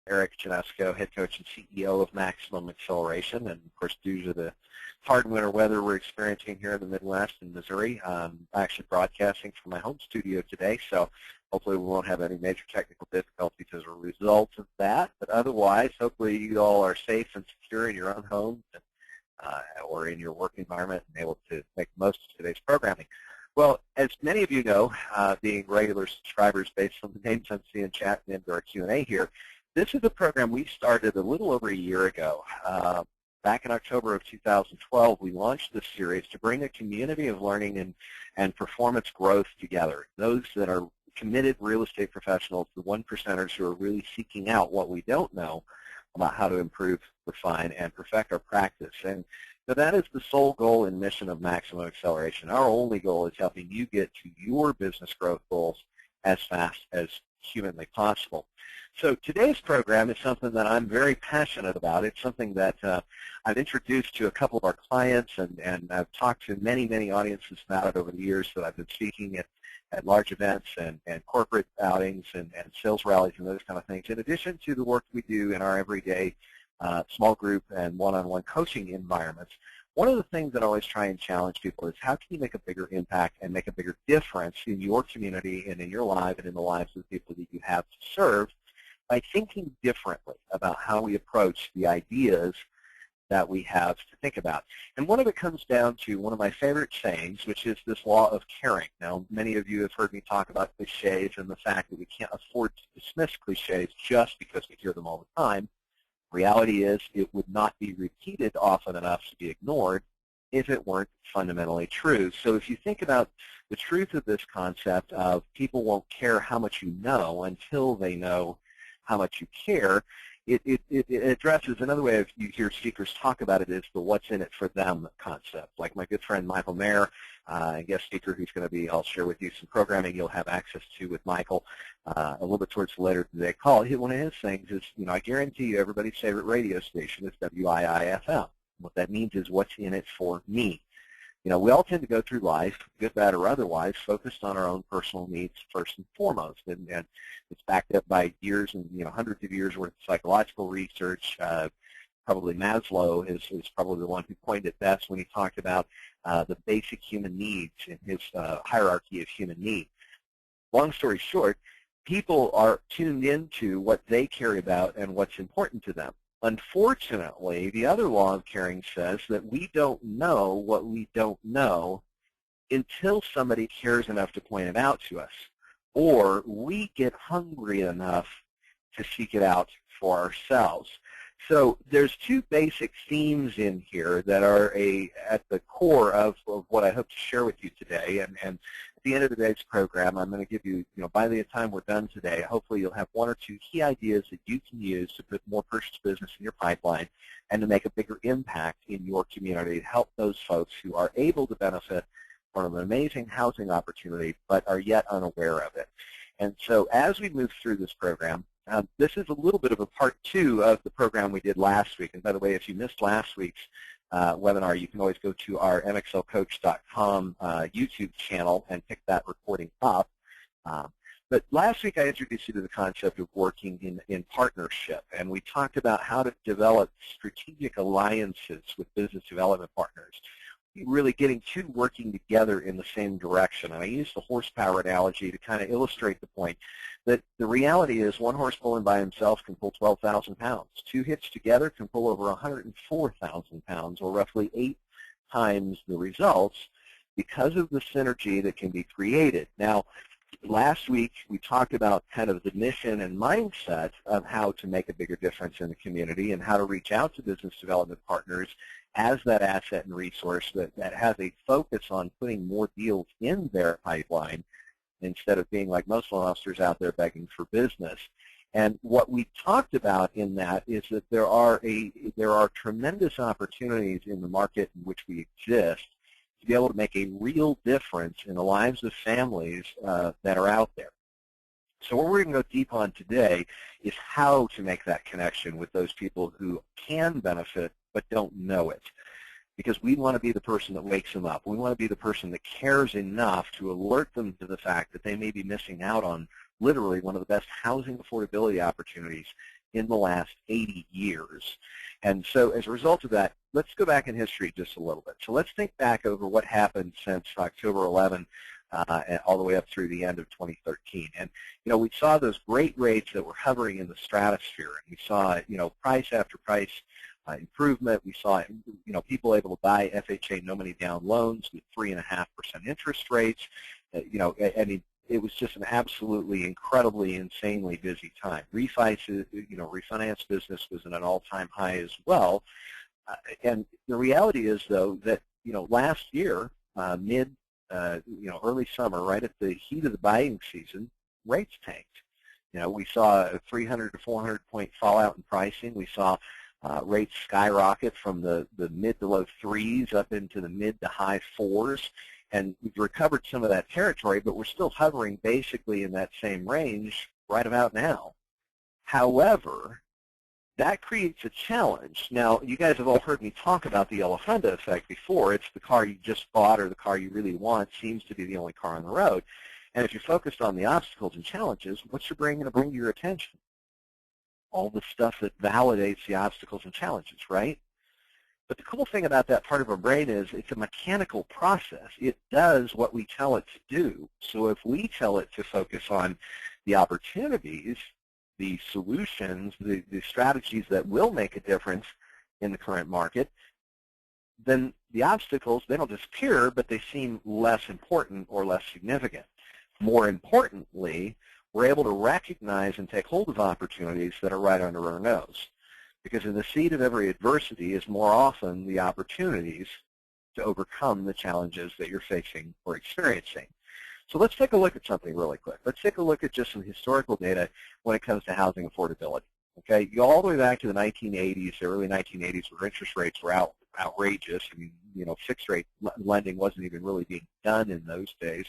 Erik, Janeczko, head coach and CEO of Maximum Acceleration. And of course, due to the hard winter weather we're experiencing here in the Midwest in Missouri, I'm actually broadcasting from my home studio today. So hopefully we won't have any major technical difficulties as a result of that. But otherwise, hopefully you all are safe and secure in your own homes or in your work environment and able to make the most of today's programming. Well, as many of you know, being regular subscribers based on the names I'm seeing chat into our Q&A here, this is a program we started a little over a year ago. Back in October of 2012, we launched this series to bring a community of learning and performance growth together. Those that are committed real estate professionals, the one percenters who are really seeking out what we don't know about how to improve, refine, and perfect our practice. And so that is the sole goal and mission of Maximum Acceleration. Our only goal is helping you get to your business growth goals as fast as humanly possible. So today's program is something that I'm very passionate about. It's something that I've introduced to a couple of our clients, and I've talked to many, many audiences about it over the years that I've been speaking at large events and corporate outings and sales rallies and those kind of things, in addition to the work we do in our everyday small group and one-on-one coaching environments. One of the things that I always try and challenge people is how can you make a bigger impact and make a bigger difference in your community and in your life and in the lives of the people that you have to serve by thinking differently about how we approach the ideas that we have to think about. And one of it comes down to one of my favorite sayings, which is this law of caring. Now, many of you have heard me talk about cliches and the fact that we can't afford to dismiss cliches just because we hear them all the time. Reality is it would not be repeated often enough to be ignored if it weren't fundamentally true. So if you think about the truth of this concept of people won't care how much you know until they know how much you care, it addresses another way of you hear speakers talk about it is the what's in it for them concept. Like my good friend Michael Mayer, a guest speaker who's going to be, I'll share with you some programming you'll have access to with Michael a little bit towards the later today call. One of his things is, I guarantee you everybody's favorite radio station is WIIFM. What that means is what's in it for me. We all tend to go through life, good, bad, or otherwise, focused on our own personal needs first and foremost. And it's backed up by years and, hundreds of years worth of psychological research. Probably Maslow is probably the one who coined it best when he talked about the basic human needs in his hierarchy of human needs. Long story short, people are tuned into what they care about and what's important to them. Unfortunately, the other law of caring says that we don't know what we don't know until somebody cares enough to point it out to us, or we get hungry enough to seek it out for ourselves. So there's two basic themes in here that are at the core of what I hope to share with you today. And at the end of today's program, I'm going to give you, by the time we're done today, hopefully you'll have one or two key ideas that you can use to put more purchase business in your pipeline and to make a bigger impact in your community to help those folks who are able to benefit from an amazing housing opportunity but are yet unaware of it. And so as we move through this program, this is a little bit of a part two of the program we did last week. And by the way, if you missed last week's webinar, you can always go to our mxlcoach.com YouTube channel and pick that recording up. But last week I introduced you to the concept of working in partnership, and we talked about how to develop strategic alliances with business development partners, really getting two working together in the same direction. And I used the horsepower analogy to kind of illustrate the point that the reality is one horse pulling by himself can pull 12,000 pounds. Two hitched together can pull over 104,000 pounds, or roughly 8 times the results, because of the synergy that can be created. Now, last week we talked about kind of the mission and mindset of how to make a bigger difference in the community and how to reach out to business development partners as that asset and resource that has a focus on putting more deals in their pipeline instead of being like most loan officers out there begging for business. And what we talked about in that is that there are tremendous opportunities in the market in which we exist to be able to make a real difference in the lives of families that are out there. So what we're going to go deep on today is how to make that connection with those people who can benefit but don't know it. Because we want to be the person that wakes them up. We want to be the person that cares enough to alert them to the fact that they may be missing out on literally one of the best housing affordability opportunities in the last 80 years. And so as a result of that, let's go back in history just a little bit. So let's think back over what happened since October 11 and all the way up through the end of 2013. And, we saw those great rates that were hovering in the stratosphere. And we saw, price after price improvement. We saw, people able to buy FHA no money down loans with 3.5% interest rates. I mean, it was just an absolutely incredibly, insanely busy time. Refinance business was at an all-time high as well. And the reality is, though, that, last year, early summer, right at the heat of the buying season, rates tanked. We saw a 300 to 400 point fallout in pricing. We saw rates skyrocket from the mid to low threes up into the mid to high fours. And we've recovered some of that territory, but we're still hovering basically in that same range right about now. However, that creates a challenge. Now, you guys have all heard me talk about the yellow Honda effect before. It's the car you just bought or the car you really want seems to be the only car on the road. And if you're focused on the obstacles and challenges, what's your brain going to bring to your attention? All the stuff that validates the obstacles and challenges, right? But the cool thing about that part of our brain is it's a mechanical process. It does what we tell it to do. So if we tell it to focus on the opportunities, the solutions, the strategies that will make a difference in the current market, then the obstacles, they don't disappear, but they seem less important or less significant. More importantly, we're able to recognize and take hold of opportunities that are right under our nose. Because in the seed of every adversity is more often the opportunities to overcome the challenges that you're facing or experiencing. So let's take a look at something really quick. Let's take a look at just some historical data when it comes to housing affordability. Okay, you go all the way back to the 1980s, the early 1980s, where interest rates were outrageous. I mean, fixed rate lending wasn't even really being done in those days.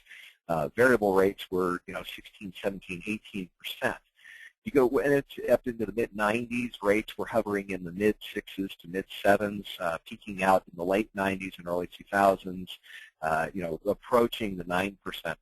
Variable rates were, 16, 17, 18%. You go, and it's up into the mid-90s. Rates were hovering in the mid-6s to mid-7s, peaking out in the late 90s and early 2000s, approaching the 9%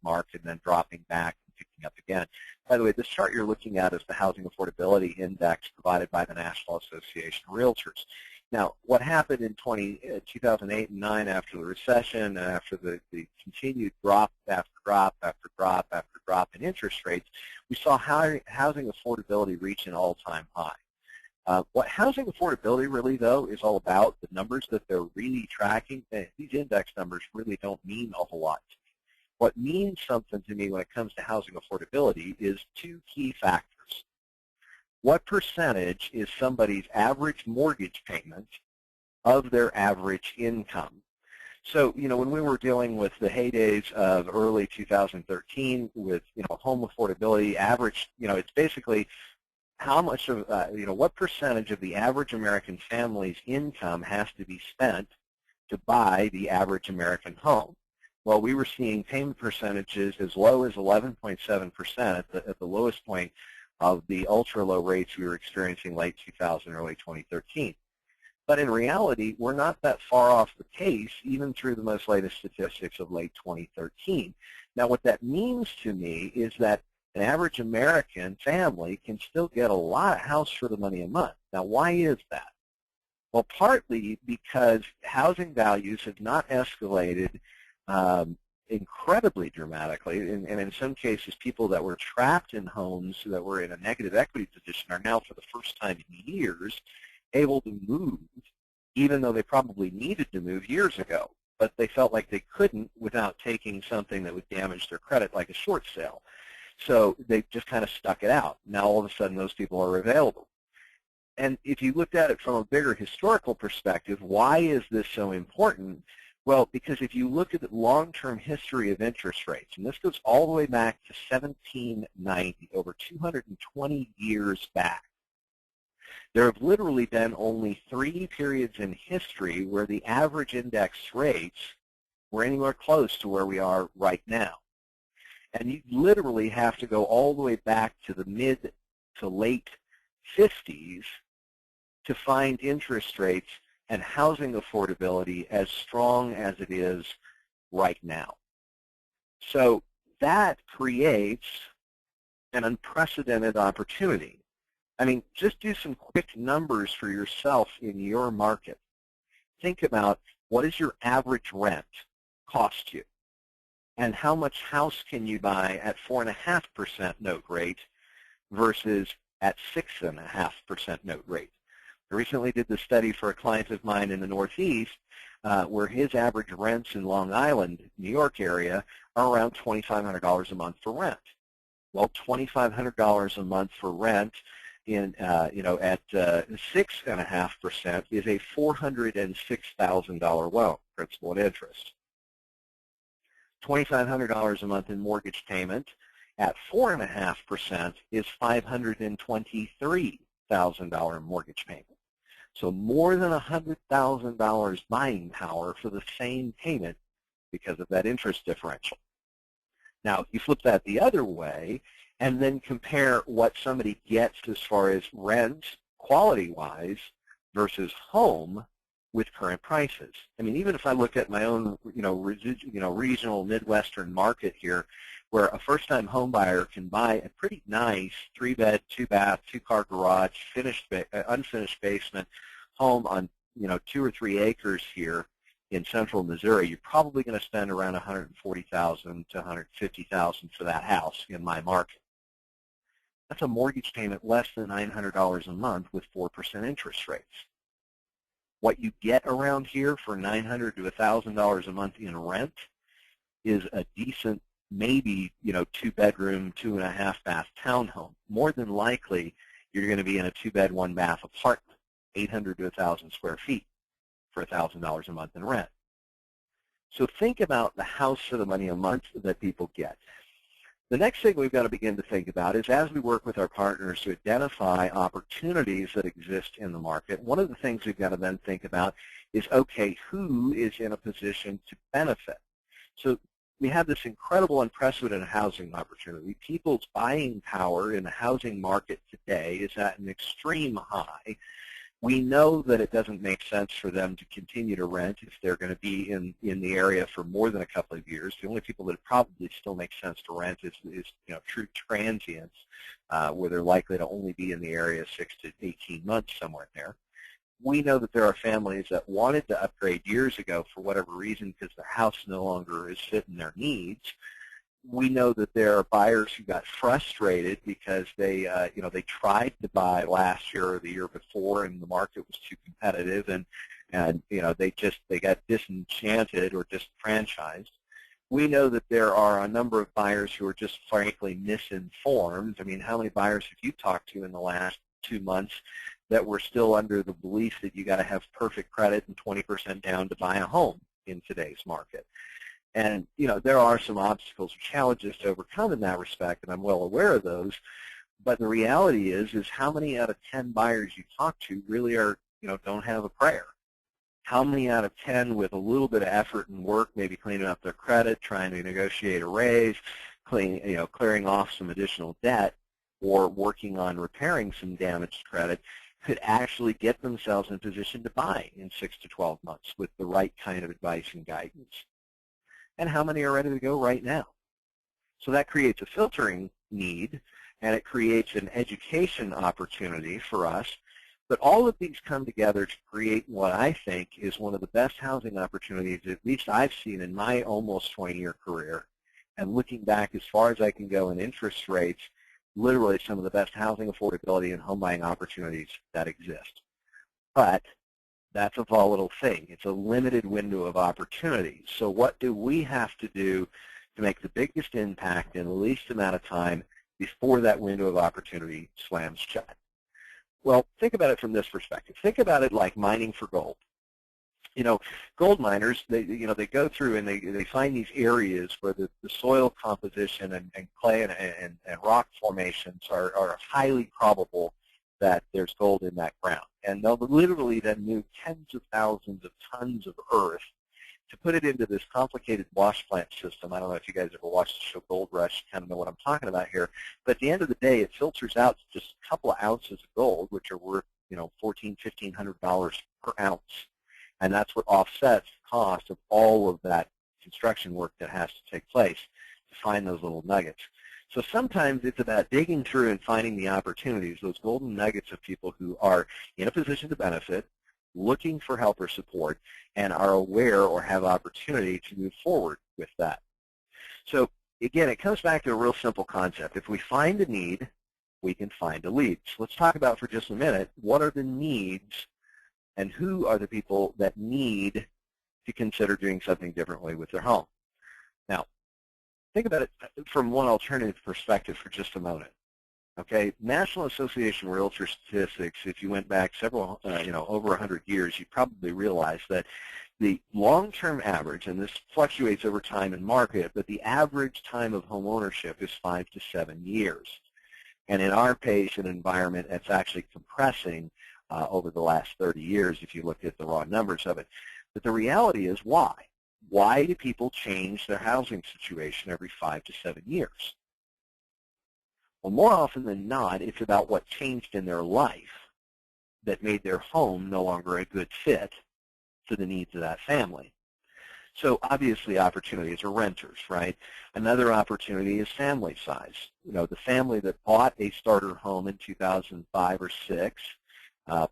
mark and then dropping back and picking up again. By the way, this chart you're looking at is the Housing Affordability Index provided by the National Association of Realtors. Now, what happened in 2008 and 9 after the recession and after the continued drop after drop after drop after drop in interest rates, we saw housing affordability reach an all-time high. What housing affordability really, though, is all about, the numbers that they're really tracking, these index numbers really don't mean a whole lot to me. What means something to me when it comes to housing affordability is two key factors. What percentage is somebody's average mortgage payment of their average income? So, when we were dealing with the heydays of early 2013 with, home affordability average, it's basically how much of, what percentage of the average American family's income has to be spent to buy the average American home. Well, we were seeing payment percentages as low as 11.7% at the lowest point of the ultra-low rates we were experiencing late 2000, early 2013. But in reality, we're not that far off the pace, even through the most latest statistics of late 2013. Now, what that means to me is that an average American family can still get a lot of house for the money a month. Now, why is that? Well, partly because housing values have not escalated incredibly dramatically, and in some cases, people that were trapped in homes that were in a negative equity position are now, for the first time in years, able to move, even though they probably needed to move years ago, but they felt like they couldn't without taking something that would damage their credit, like a short sale. So they just kind of stuck it out. Now all of a sudden those people are available. And if you looked at it from a bigger historical perspective, why is this so important? Well, because if you look at the long-term history of interest rates, and this goes all the way back to 1790, over 220 years back, there have literally been only 3 periods in history where the average index rates were anywhere close to where we are right now. And you literally have to go all the way back to the mid to late 50s to find interest rates and housing affordability as strong as it is right now. So that creates an unprecedented opportunity. I mean, just do some quick numbers for yourself in your market. Think about what does your average rent cost you, and how much house can you buy at 4.5% note rate versus at 6.5% note rate. I recently did the study for a client of mine in the Northeast where his average rents in Long Island, New York area are around $2,500 a month for rent. Well, $2,500 a month for rent in at 6.5% is a $406,000 loan, principal and interest. $2,500 a month in mortgage payment at 4.5% is $523,000 mortgage payment. So more than $100,000 buying power for the same payment because of that interest differential. Now, you flip that the other way and then compare what somebody gets as far as rent, quality-wise, versus home with current prices. I mean, even if I look at my own, regional Midwestern market here, where a first-time home buyer can buy a pretty nice 3-bed, 2-bath, 2-car garage, unfinished basement home on, 2 or 3 acres here in central Missouri, you're probably going to spend around $140,000 to $150,000 for that house in my market. That's a mortgage payment less than $900 a month with 4% interest rates. What you get around here for $900 to $1,000 a month in rent is a decent, maybe, 2-bedroom, 2.5-bath townhome. More than likely, you're going to be in a 2-bed, 1-bath apartment, 800 to 1,000 square feet for $1,000 a month in rent. So think about the house for the money a month that people get. The next thing we've got to begin to think about is, as we work with our partners to identify opportunities that exist in the market, one of the things we've got to then think about is, okay, who is in a position to benefit? So we have this incredible, unprecedented housing opportunity. People's buying power in the housing market today is at an extreme high. We know that it doesn't make sense for them to continue to rent if they're going to be in the area for more than a couple of years. The only people that it probably still makes sense to rent is true transients, where they're likely to only be in the area 6 to 18 months, somewhere in there. We know that there are families that wanted to upgrade years ago for whatever reason because their house no longer is fitting their needs. We know that there are buyers who got frustrated because they tried to buy last year or the year before and the market was too competitive, and they got disenchanted or disenfranchised. We know that there are a number of buyers who are just frankly misinformed. I mean, how many buyers have you talked to in the last 2 months that were still under the belief that you got to have perfect credit and 20% down to buy a home in today's market? And, there are some obstacles or challenges to overcome in that respect, and I'm well aware of those. But the reality is how many out of 10 buyers you talk to really are, don't have a prayer? How many out of 10 with a little bit of effort and work, maybe cleaning up their credit, trying to negotiate a raise, clearing off some additional debt, or working on repairing some damaged credit, could actually get themselves in position to buy in 6 to 12 months with the right kind of advice and guidance? And how many are ready to go right now? So that creates a filtering need, and it creates an education opportunity for us. But all of these come together to create what I think is one of the best housing opportunities, at least I've seen in my almost 20-year career. And looking back as far as I can go in interest rates, literally some of the best housing affordability and home buying opportunities that exist. But that's a volatile thing. It's a limited window of opportunity. So what do we have to do to make the biggest impact in the least amount of time before that window of opportunity slams shut? Well, think about it from this perspective. Think about it like mining for gold. Gold miners, they go through and they find these areas where the soil composition and clay and rock formations are highly probable that there's gold in that ground. And they'll literally then move tens of thousands of tons of earth to put it into this complicated wash plant system. I don't know if you guys ever watched the show Gold Rush, you kind of know what I'm talking about here. But at the end of the day, it filters out just a couple of ounces of gold, which are worth, $1,400, $1,500 per ounce. And that's what offsets the cost of all of that construction work that has to take place to find those little nuggets. So sometimes it's about digging through and finding the opportunities, those golden nuggets of people who are in a position to benefit, looking for help or support, and are aware or have opportunity to move forward with that. So again, it comes back to a real simple concept. If we find a need, we can find a lead. So let's talk about for just a minute, what are the needs and who are the people that need to consider doing something differently with their home. Now, think about it from one alternative perspective for just a moment. Okay, National Association of Realtor statistics, if you went back several, over 100 years, you probably realize that the long-term average, and this fluctuates over time in market, but the average time of home ownership is 5 to 7 years. And in our pace and environment, it's actually compressing over the last 30 years if you look at the raw numbers of it. But the reality is why? Why do people change their housing situation every 5 to 7 years? Well, more often than not, it's about what changed in their life that made their home no longer a good fit to the needs of that family. So obviously opportunities are renters, right? Another opportunity is family size. The family that bought a starter home in 2005 or 6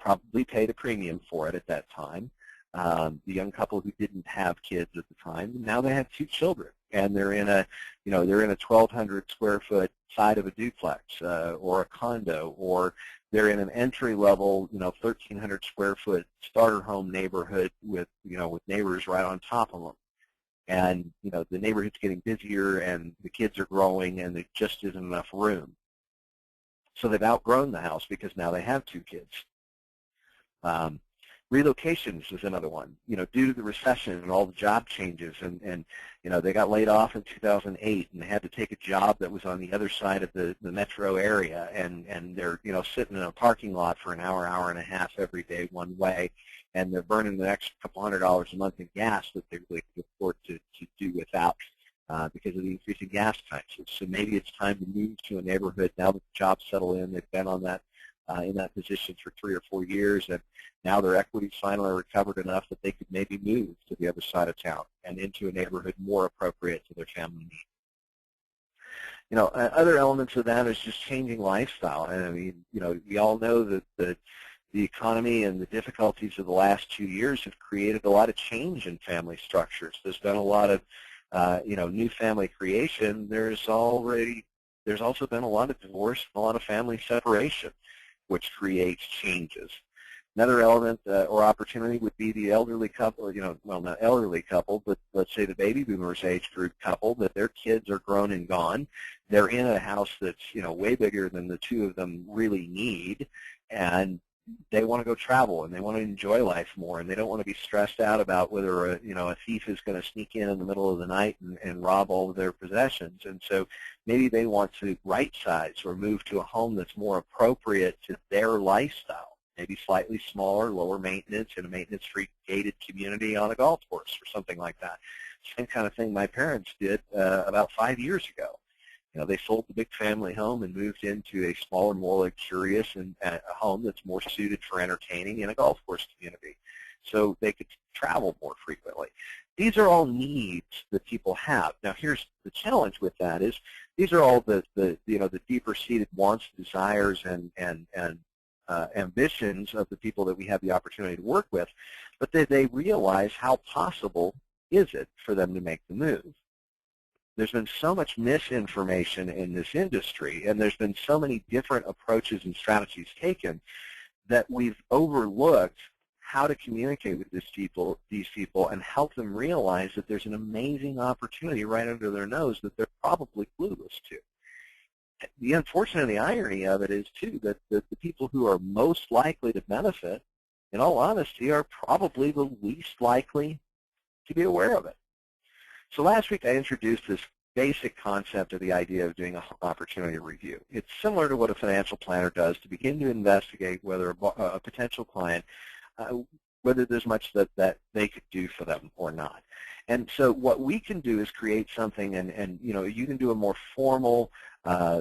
probably paid a premium for it at that time. The young couple who didn't have kids at the time, now they have 2 children, and they're in a 1,200 square foot side of a duplex or a condo, or they're in an entry-level, 1,300 square foot starter home neighborhood with neighbors right on top of them. And, the neighborhood's getting busier and the kids are growing and there just isn't enough room. So they've outgrown the house because now they have 2 kids. Relocations is another one. Due to the recession and all the job changes, and they got laid off in 2008 and they had to take a job that was on the other side of the metro area, and they're sitting in a parking lot for an hour, hour and a half every day one way, and they're burning the extra couple $100 a month in gas that they really could afford to do without because of the increasing gas prices. So maybe it's time to move to a neighborhood now that the jobs settle in. They've been on that in that position for 3 or 4 years, and now their equity's finally recovered enough that they could maybe move to the other side of town and into a neighborhood more appropriate to their family needs. Other elements of that is just changing lifestyle. And I mean, we all know that the economy and the difficulties of the last 2 years have created a lot of change in family structures. There's been a lot of, new family creation. There's also been a lot of divorce and a lot of family separation, which creates changes. Another element or opportunity would be the elderly couple, well, not elderly couple, but let's say the baby boomers age group couple, that their kids are grown and gone. They're in a house that's, way bigger than the 2 of them really need, and they want to go travel and they want to enjoy life more, and they don't want to be stressed out about whether a thief is going to sneak in the middle of the night and rob all of their possessions. And so maybe they want to right size or move to a home that's more appropriate to their lifestyle, maybe slightly smaller, lower maintenance, in a maintenance-free gated community on a golf course or something like that. Same kind of thing my parents did about 5 years ago. They sold the big family home and moved into a smaller, more luxurious and a home that's more suited for entertaining in a golf course community, so they could travel more frequently. These are all needs that people have. Now, here's the challenge with that: is these are all the deeper-seated wants, desires, and ambitions of the people that we have the opportunity to work with, but they realize how possible is it for them to make the move. There's been so much misinformation in this industry, and there's been so many different approaches and strategies taken that we've overlooked how to communicate with these people and help them realize that there's an amazing opportunity right under their nose that they're probably clueless to. The unfortunate and the irony of it is, too, that the people who are most likely to benefit, in all honesty, are probably the least likely to be aware of it. So last week I introduced this basic concept of the idea of doing an opportunity review. It's similar to what a financial planner does to begin to investigate whether a potential client, whether there's much that they could do for them or not. And so what we can do is create something, and you can do a more formal,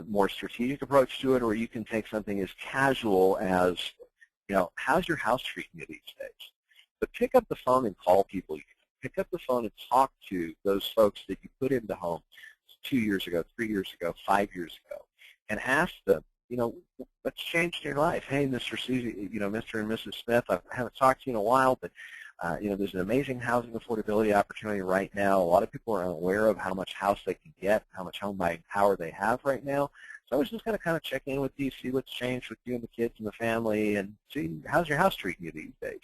more strategic approach to it, or you can take something as casual as, how's your house treating you these days? But pick up the phone and call people. Pick up the phone and talk to those folks that you put into home. 2 years ago, 3 years ago, 5 years ago, and ask them, what's changed in your life? Hey, Mr. Susie, Mr. and Mrs. Smith, I haven't talked to you in a while, but there's an amazing housing affordability opportunity right now. A lot of people are unaware of how much house they can get, how much home buying power they have right now. So I was just going to kind of check in with you, see what's changed with you and the kids and the family, and see how's your house treating you these days.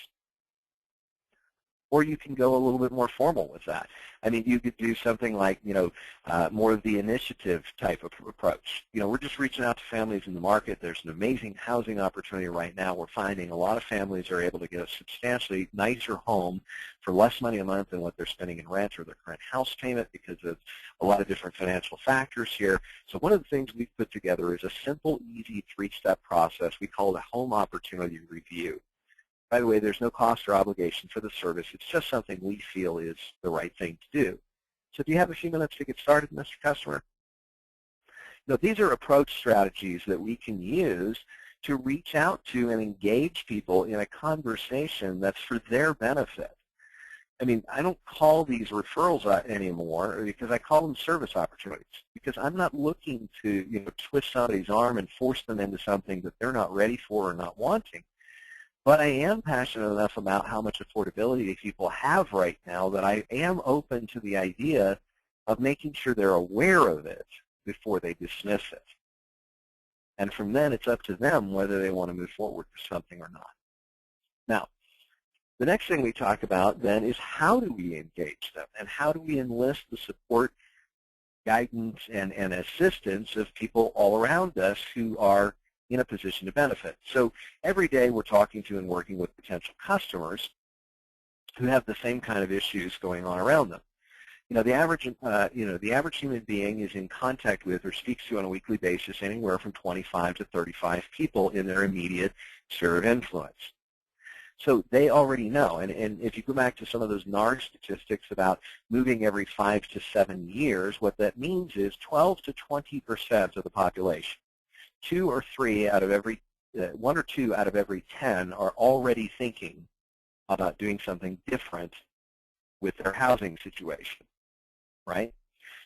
Or you can go a little bit more formal with that. I mean, you could do something like, more of the initiative type of approach. We're just reaching out to families in the market. There's an amazing housing opportunity right now. We're finding a lot of families are able to get a substantially nicer home for less money a month than what they're spending in rent or their current house payment because of a lot of different financial factors here. So one of the things we've put together is a simple, easy 3-step process we call the Home Opportunity Review. By the way, there's no cost or obligation for the service. It's just something we feel is the right thing to do. So do you have a few minutes to get started, Mr. Customer? These are approach strategies that we can use to reach out to and engage people in a conversation that's for their benefit. I mean, I don't call these referrals anymore because I call them service opportunities, because I'm not looking to twist somebody's arm and force them into something that they're not ready for or not wanting. But I am passionate enough about how much affordability people have right now that I am open to the idea of making sure they're aware of it before they dismiss it. And from then, it's up to them whether they want to move forward with something or not. Now, the next thing we talk about then is how do we engage them, and how do we enlist the support, guidance, and assistance of people all around us who are in a position to benefit. So every day we're talking to and working with potential customers who have the same kind of issues going on around them. The average human being is in contact with or speaks to on a weekly basis anywhere from 25 to 35 people in their immediate sphere of influence. So they already know, and if you go back to some of those NAR statistics about moving every 5 to 7 years, what that means is 12 to 20% of the population, 1 or 2 out of every 10 are already thinking about doing something different with their housing situation, right?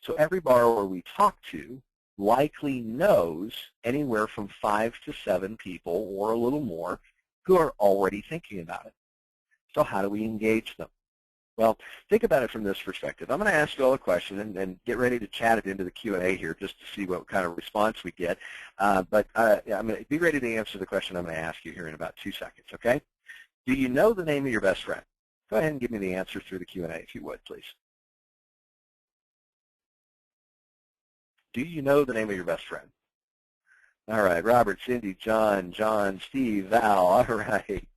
So every borrower we talk to likely knows anywhere from 5 to 7 people or a little more who are already thinking about it. So how do we engage them? Well, think about it from this perspective. I'm going to ask you all a question and get ready to chat it into the Q&A here just to see what kind of response we get. But I'm going to be ready to answer the question I'm going to ask you here in about 2 seconds, okay? Do you know the name of your best friend? Go ahead and give me the answer through the Q&A if you would, please. Do you know the name of your best friend? All right, Robert, Cindy, John, Steve, Val, all right.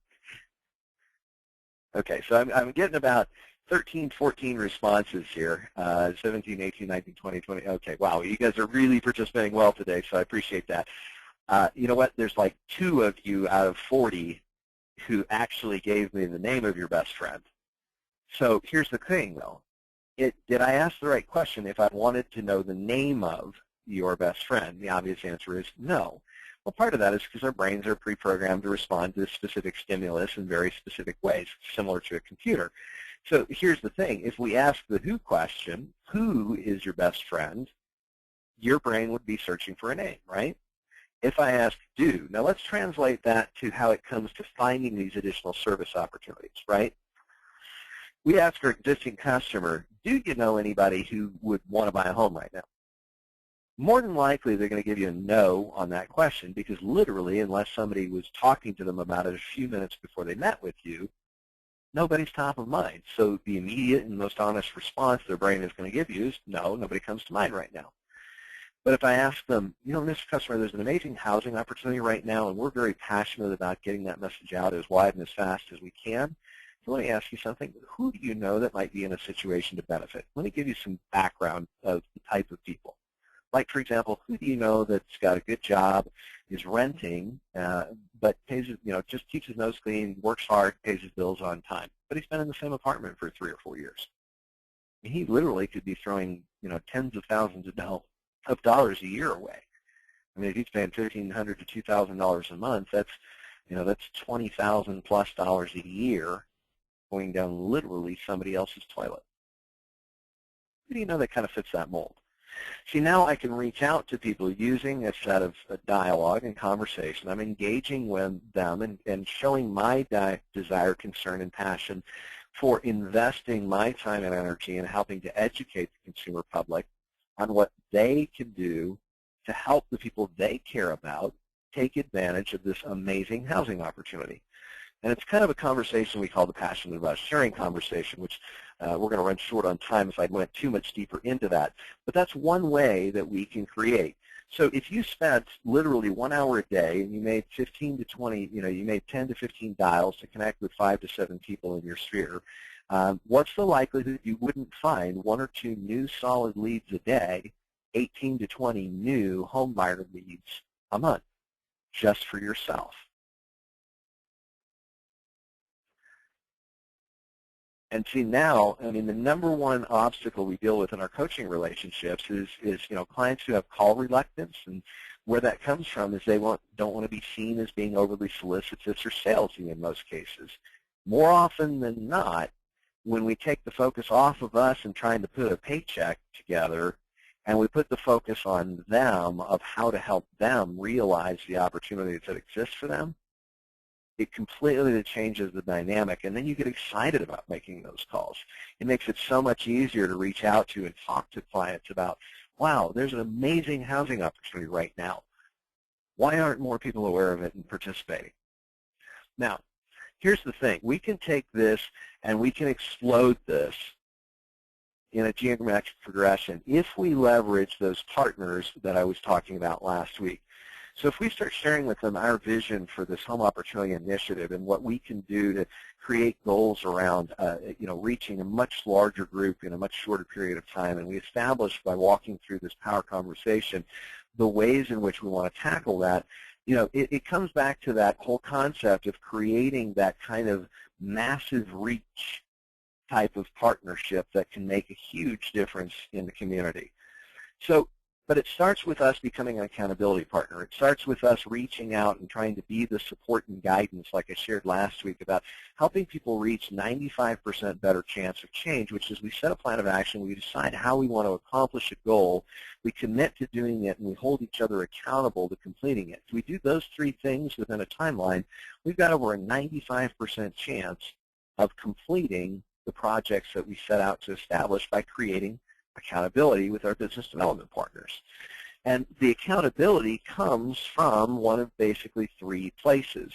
Okay, so I'm getting about 13, 14 responses here, 17, 18, 19, 20, 20. Okay, wow, you guys are really participating well today, so I appreciate that. You know what? There's like 2 of you out of 40 who actually gave me the name of your best friend. So here's the thing, though. Did I ask the right question if I wanted to know the name of your best friend? The obvious answer is no. Well, part of that is because our brains are pre-programmed to respond to specific stimulus in very specific ways, similar to a computer. So here's the thing. If we ask the who question, who is your best friend, your brain would be searching for a name, right? If I ask do, now let's translate that to how it comes to finding these additional service opportunities, right? We ask our existing customer, do you know anybody who would want to buy a home right now? More than likely, they're going to give you a no on that question because literally, unless somebody was talking to them about it a few minutes before they met with you, nobody's top of mind. So the immediate and most honest response their brain is going to give you is, no, nobody comes to mind right now. But if I ask them, Mr. Customer, there's an amazing housing opportunity right now, and we're very passionate about getting that message out as wide and as fast as we can. So let me ask you something. Who do you know that might be in a situation to benefit? Let me give you some background of the type of people. Like, for example, who do you know that's got a good job, is renting, but pays, just keeps his nose clean, works hard, pays his bills on time, but he's been in the same apartment for 3 or 4 years? I mean, he literally could be throwing, tens of thousands of dollars a year away. I mean, if he's paying $1,500 to $2,000 a month, that's $20,000 plus a year going down literally somebody else's toilet. Who do you know that kind of fits that mold? See, now I can reach out to people using a set of dialogue and conversation. I'm engaging with them and showing my desire, concern, and passion for investing my time and energy in helping to educate the consumer public on what they can do to help the people they care about take advantage of this amazing housing opportunity. And it's kind of a conversation we call the passionate about sharing conversation, which we're going to run short on time if I went too much deeper into that. But that's one way that we can create. So if you spent literally 1 hour a day and you made 15 to 20, you made 10 to 15 dials to connect with 5 to 7 people in your sphere, what's the likelihood you wouldn't find 1 or 2 new solid leads a day, 18 to 20 new home buyer leads a month, just for yourself? And see, now, I mean, the number one obstacle we deal with in our coaching relationships is clients who have call reluctance, and where that comes from is they don't want to be seen as being overly solicitous or salesy in most cases. More often than not, when we take the focus off of us and trying to put a paycheck together, and we put the focus on them of how to help them realize the opportunities that exist for them, it completely changes the dynamic, and then you get excited about making those calls. It makes it so much easier to reach out to and talk to clients about, wow, there's an amazing housing opportunity right now. Why aren't more people aware of it and participating? Now, here's the thing. We can take this and we can explode this in a geometric progression if we leverage those partners that I was talking about last week. So if we start sharing with them our vision for this home opportunity initiative and what we can do to create goals around reaching a much larger group in a much shorter period of time, and we establish by walking through this power conversation the ways in which we want to tackle that, it comes back to that whole concept of creating that kind of massive reach type of partnership that can make a huge difference in the community. But it starts with us becoming an accountability partner. It starts with us reaching out and trying to be the support and guidance, like I shared last week, about helping people reach 95% better chance of change, which is we set a plan of action, we decide how we want to accomplish a goal, we commit to doing it, and we hold each other accountable to completing it. If we do those 3 things within a timeline, we've got over a 95% chance of completing the projects that we set out to establish by creating accountability with our business development partners. And the accountability comes from one of basically 3 places.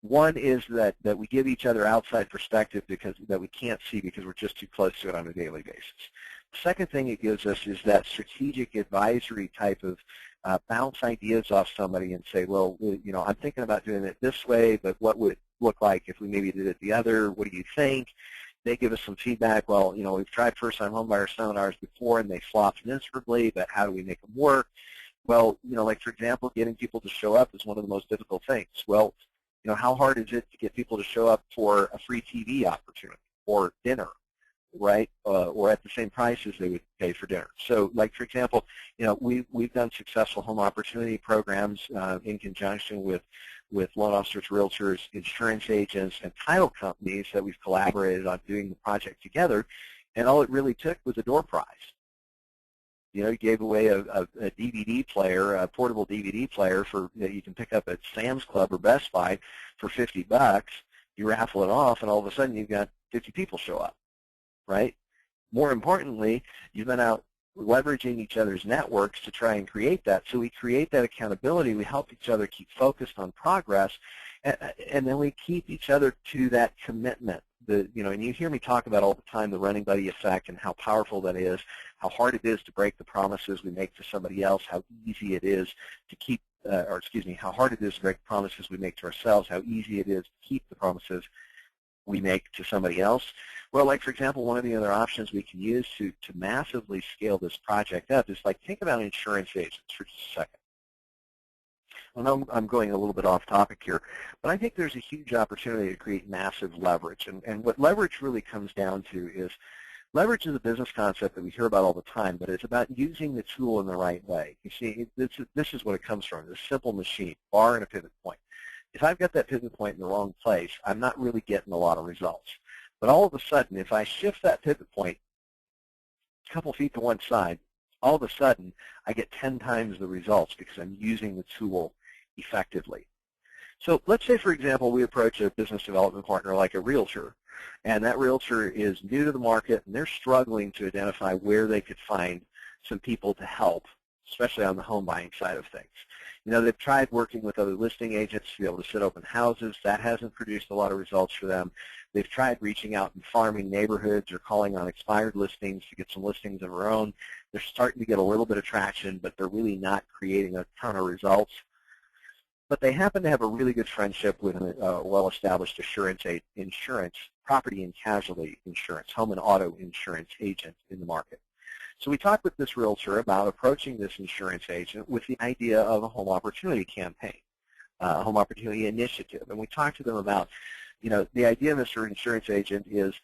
One is that we give each other outside perspective that we can't see because we're just too close to it on a daily basis. The second thing it gives us is that strategic advisory type of bounce ideas off somebody and say, well, I'm thinking about doing it this way, but what would it look like if we maybe did it the other? What do you think? They give us some feedback. Well, we've tried first-time homebuyer seminars before and they flopped miserably, but how do we make them work? Well, like for example, getting people to show up is one of the most difficult things. Well, how hard is it to get people to show up for a free TV opportunity or dinner, right? Or at the same price as they would pay for dinner. So, like for example, we've done successful home opportunity programs in conjunction with loan officers, realtors, insurance agents, and title companies that we've collaborated on doing the project together, and all it really took was a door prize. You gave away a DVD player, a portable DVD player that you can pick up at Sam's Club or Best Buy for $50. You raffle it off, and all of a sudden you've got 50 people show up, right? More importantly, you've been out leveraging each other's networks to try and create that. So we create that accountability. We help each other keep focused on progress, and then we keep each other to that commitment. And you hear me talk about all the time the running buddy effect and how powerful that is, how hard it is to break the promises we make to somebody else, how easy it is to keep, how hard it is to break the promises we make to ourselves, how easy it is to keep the promises we make to somebody else. Well, like for example, one of the other options we can use to massively scale this project up is think about insurance agents for just a second. I know I'm going a little bit off topic here, but I think there's a huge opportunity to create massive leverage. And what leverage really comes down to is leverage is a business concept that we hear about all the time, but it's about using the tool in the right way. You see, this is what it comes from, this simple machine, bar and a pivot point. If I've got that pivot point in the wrong place, I'm not really getting a lot of results. But all of a sudden, if I shift that pivot point a couple feet to one side, all of a sudden I get 10 times the results because I'm using the tool effectively. So let's say, for example, we approach a business development partner like a realtor, and that realtor is new to the market, and they're struggling to identify where they could find some people to help, especially on the home buying side of things. You know, they've tried working with other listing agents to be able to sit open houses. That hasn't produced a lot of results for them. They've tried reaching out in farming neighborhoods or calling on expired listings to get some listings of their own. They're starting to get a little bit of traction, but they're really not creating a ton of results. But they happen to have a really good friendship with a well-established insurance, property and casualty insurance, home and auto insurance agent in the market. So we talked with this realtor about approaching this insurance agent with the idea of a home opportunity campaign, a home opportunity initiative. And we talked to them about, you know, the idea, Mr. Insurance Agent, is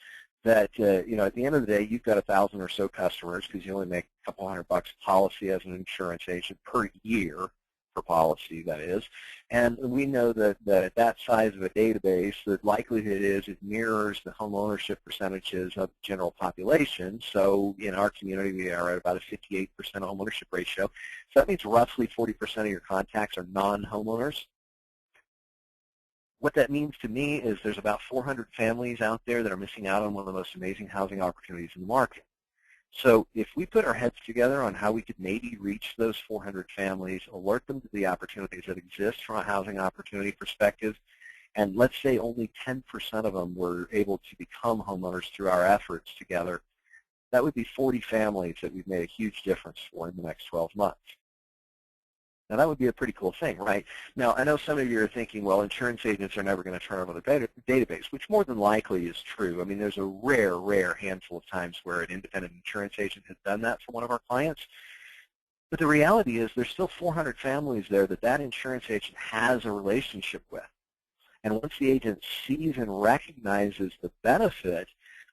that, you know, at the end of the day, you've got 1,000 or so customers because you only make a couple $100 a policy as an insurance agent per year, per policy, that is. And we know that at that size of a database, the likelihood is it mirrors the home ownership percentages of the general population. So in our community, we are at about a 58% home ownership ratio. So that means roughly 40% of your contacts are non-homeowners. What that means to me is there's about 400 families out there that are missing out on one of the most amazing housing opportunities in the market. So if we put our heads together on how we could maybe reach those 400 families, alert them to the opportunities that exist from a housing opportunity perspective, and let's say only 10% of them were able to become homeowners through our efforts together, that would be 40 families that we've made a huge difference for in the next 12 months. Now, that would be a pretty cool thing, right? Now, I know some of you are thinking, well, insurance agents are never going to turn over the database, which more than likely is true. I mean, there's a rare handful of times where an independent insurance agent has done that for one of our clients. But the reality is there's still 400 families there that insurance agent has a relationship with. And once the agent sees and recognizes the benefit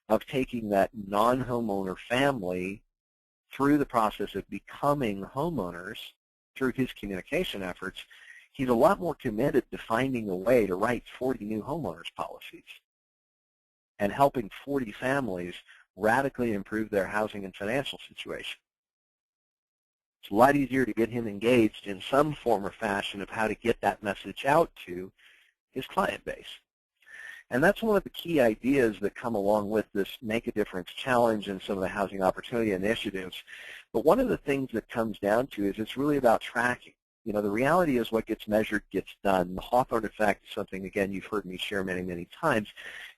of taking that non-homeowner family through the process of becoming homeowners, through his communication efforts, he's a lot more committed to finding a way to write 40 new homeowners policies and helping 40 families radically improve their housing and financial situation. It's a lot easier to get him engaged in some form or fashion of how to get that message out to his client base. And that's one of the key ideas that come along with this Make a Difference challenge and some of the housing opportunity initiatives. But one of the things that comes down to is it's really about tracking. You know, the reality is what gets measured gets done. The Hawthorne effect is something, again, you've heard me share many times.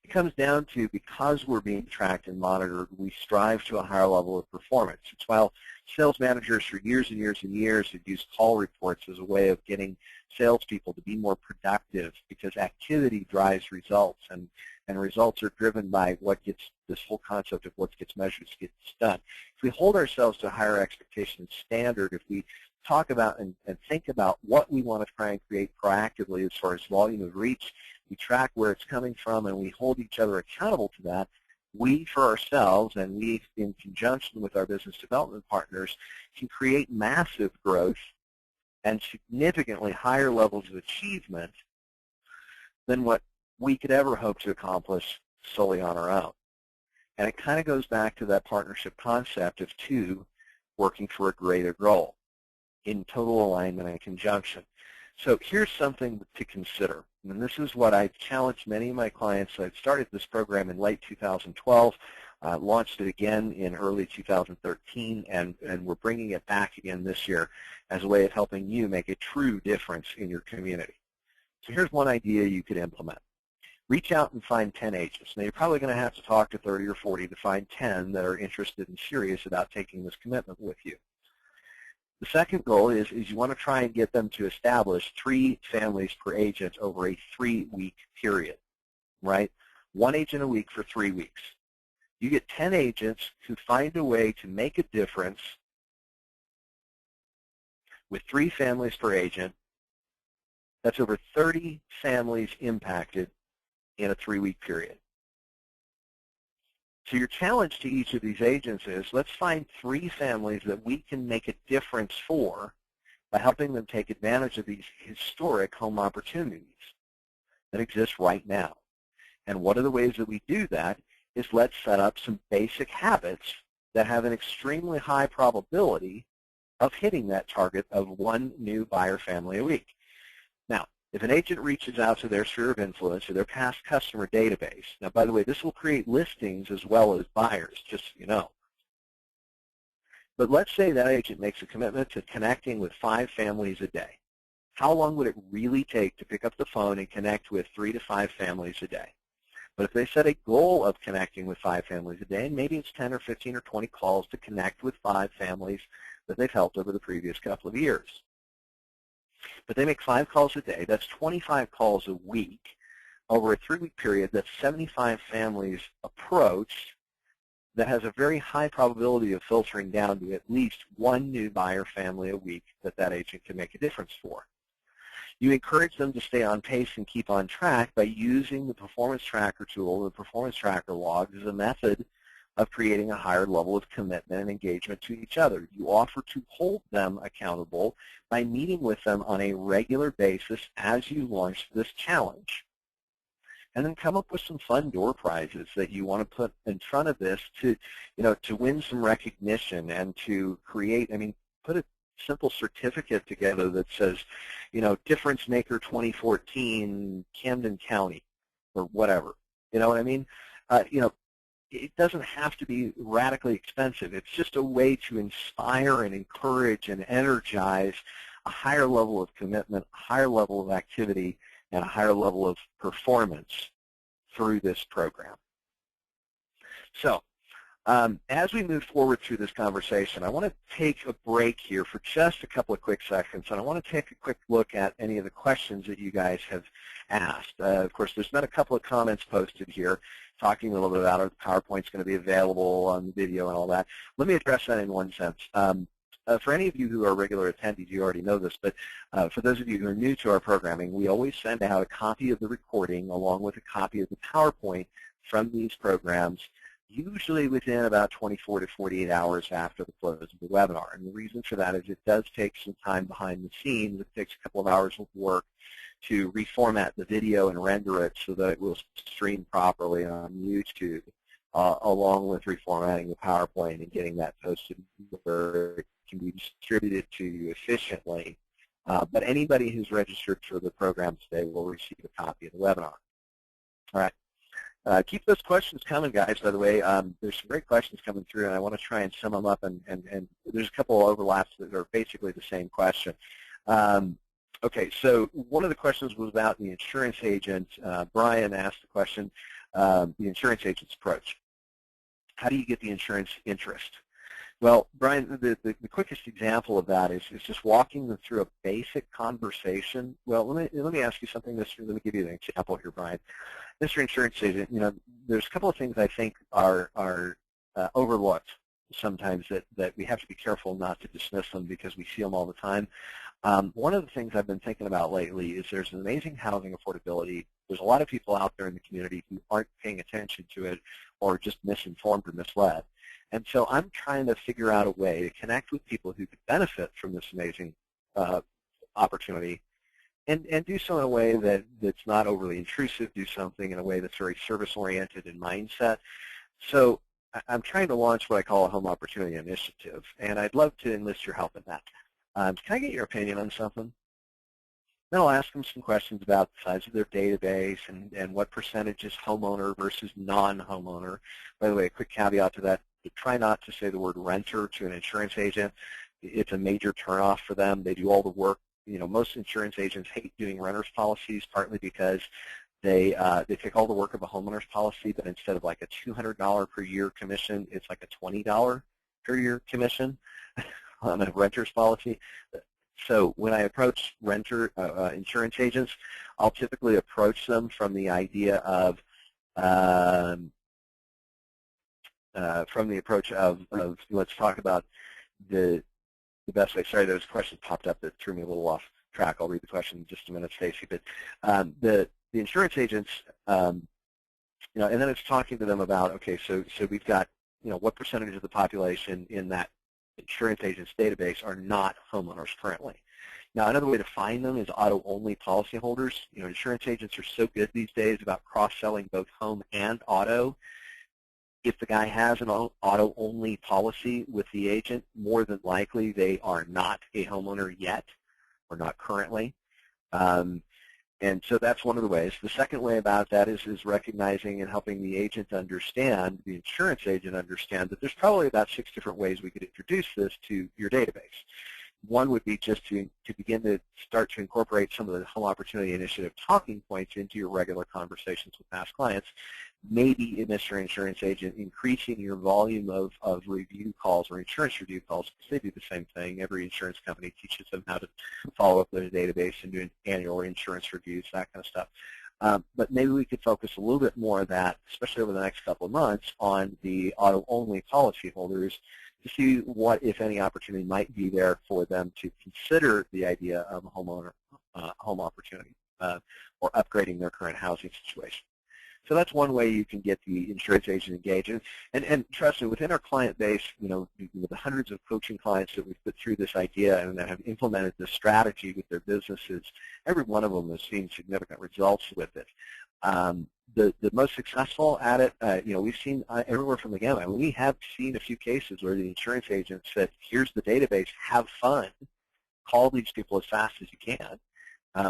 It comes down to, because we're being tracked and monitored, we strive to a higher level of performance. It's while sales managers for years and years have used call reports as a way of getting salespeople to be more productive, because activity drives results, and results are driven by what gets, this whole concept of what gets measured gets done. If we hold ourselves to a higher expectation and standard, if we talk about and think about what we want to try and create proactively as far as volume of reach, we track where it's coming from, and we hold each other accountable to that, we for ourselves, and we in conjunction with our business development partners, can create massive growth and significantly higher levels of achievement than what we could ever hope to accomplish solely on our own. And it kind of goes back to that partnership concept of two working for a greater goal in total alignment and conjunction. So here's something to consider, and this is what I've challenged many of my clients. I started this program in late 2012, launched it again in early 2013, and we're bringing it back again this year as a way of helping you make a true difference in your community. So here's one idea you could implement. Reach out and find 10 agents. Now, you're probably going to have to talk to 30 or 40 to find 10 that are interested and serious about taking this commitment with you. The second goal is you want to try and get them to establish 3 families per agent over a 3-week period, right? 1 agent a week for 3 weeks. You get 10 agents who find a way to make a difference with 3 families per agent. That's over 30 families impacted in a 3-week period. So your challenge to each of these agents is, let's find 3 families that we can make a difference for by helping them take advantage of these historic home opportunities that exist right now. And one of the ways that we do that is let's set up some basic habits that have an extremely high probability of hitting that target of one new buyer family a week. Now, if an agent reaches out to their sphere of influence or their past customer database, now, by the way, this will create listings as well as buyers, just so you know. But let's say that agent makes a commitment to connecting with 5 families a day. How long would it really take to pick up the phone and connect with 3 to 5 families a day? But if they set a goal of connecting with 5 families a day, and maybe it's 10 or 15 or 20 calls to connect with 5 families that they've helped over the previous couple of years. But they make 5 calls a day. That's 25 calls a week. Over a 3-week period, that's 75 families approached. That has a very high probability of filtering down to at least one new buyer family a week that agent can make a difference for. You encourage them to stay on pace and keep on track by using the performance tracker tool, the performance tracker logs, as a method of creating a higher level of commitment and engagement to each other. You offer to hold them accountable by meeting with them on a regular basis as you launch this challenge. And then come up with some fun door prizes that you want to put in front of this to, to win some recognition and to create, put a simple certificate together that says, Difference Maker 2014, Camden County, or whatever. You know what I mean? It doesn't have to be radically expensive. It's just a way to inspire and encourage and energize a higher level of commitment, a higher level of activity, and a higher level of performance through this program. So as we move forward through this conversation, I want to take a break here for just a couple of quick seconds, and I want to take a quick look at any of the questions that you guys have asked. Of course, there's been a couple of comments posted here talking a little bit about it. The PowerPoint's going to be available on the video and all that. Let me address that in one sense. For any of you who are regular attendees, you already know this, but for those of you who are new to our programming, we always send out a copy of the recording along with a copy of the PowerPoint from these programs, usually within about 24 to 48 hours after the close of the webinar. And the reason for that is it does take some time behind the scenes. It takes a couple of hours of work to reformat the video and render it so that it will stream properly on YouTube, along with reformatting the PowerPoint and getting that posted where it can be distributed to you efficiently. But anybody who's registered for the program today will receive a copy of the webinar. All right. Keep those questions coming, guys, by the way. There's some great questions coming through, and I want to try and sum them up, and there's a couple of overlaps that are basically the same question. Okay, so one of the questions was about the insurance agent. Brian asked the question, the insurance agent's approach. How do you get the insurance interest? Well, Brian, the quickest example of that is just walking them through a basic conversation. Well, let me ask you something. Let me give you an example here, Brian. Mr. Insurance Agent, there's a couple of things I think are overlooked sometimes that we have to be careful not to dismiss them because we see them all the time. One of the things I've been thinking about lately is there's an amazing housing affordability. There's a lot of people out there in the community who aren't paying attention to it or just misinformed or misled. And so I'm trying to figure out a way to connect with people who could benefit from this amazing opportunity and do so in a way that's not overly intrusive, do something in a way that's very service-oriented in mindset. So I'm trying to launch what I call a home opportunity initiative, and I'd love to enlist your help in that. Can I get your opinion on something? Then I'll ask them some questions about the size of their database and what percentage is homeowner versus non-homeowner. By the way, a quick caveat to that, try not to say the word renter to an insurance agent. It's a major turnoff for them. They do all the work. Most insurance agents hate doing renter's policies, partly because they take all the work of a homeowner's policy, but instead of like a $200 per year commission, it's like a $20 per year commission on a renter's policy. So when I approach insurance agents, I'll typically approach them from the idea of let's talk about the best way. Sorry, those questions popped up that threw me a little off track. I'll read the question in just a minute, Stacy. But the insurance agents, and then it's talking to them about, okay, so we've got, what percentage of the population in that insurance agent's database are not homeowners currently. Now, another way to find them is auto-only policyholders. Insurance agents are so good these days about cross-selling both home and auto If the guy has an auto-only policy with the agent, more than likely they are not a homeowner yet, or not currently. And so that's one of the ways. The second way about that is recognizing and helping the agent understand, the insurance agent understand, that there's probably about 6 different ways we could introduce this to your database. One would be just to begin to start to incorporate some of the Home Opportunity Initiative talking points into your regular conversations with past clients. Maybe, Mr. Insurance Agent, increasing your volume of review calls or insurance review calls, because they do the same thing. Every insurance company teaches them how to follow up their database and do annual insurance reviews, that kind of stuff. But maybe we could focus a little bit more of that, especially over the next couple of months, on the auto-only policyholders to see what, if any, opportunity might be there for them to consider the idea of a homeowner home opportunity or upgrading their current housing situation. So that's one way you can get the insurance agent engaged. And trust me, within our client base, with the hundreds of coaching clients that we've put through this idea and that have implemented this strategy with their businesses, every one of them has seen significant results with it. The most successful at it, we've seen everywhere from the gamut. We have seen a few cases where the insurance agent said, here's the database, have fun, call these people as fast as you can.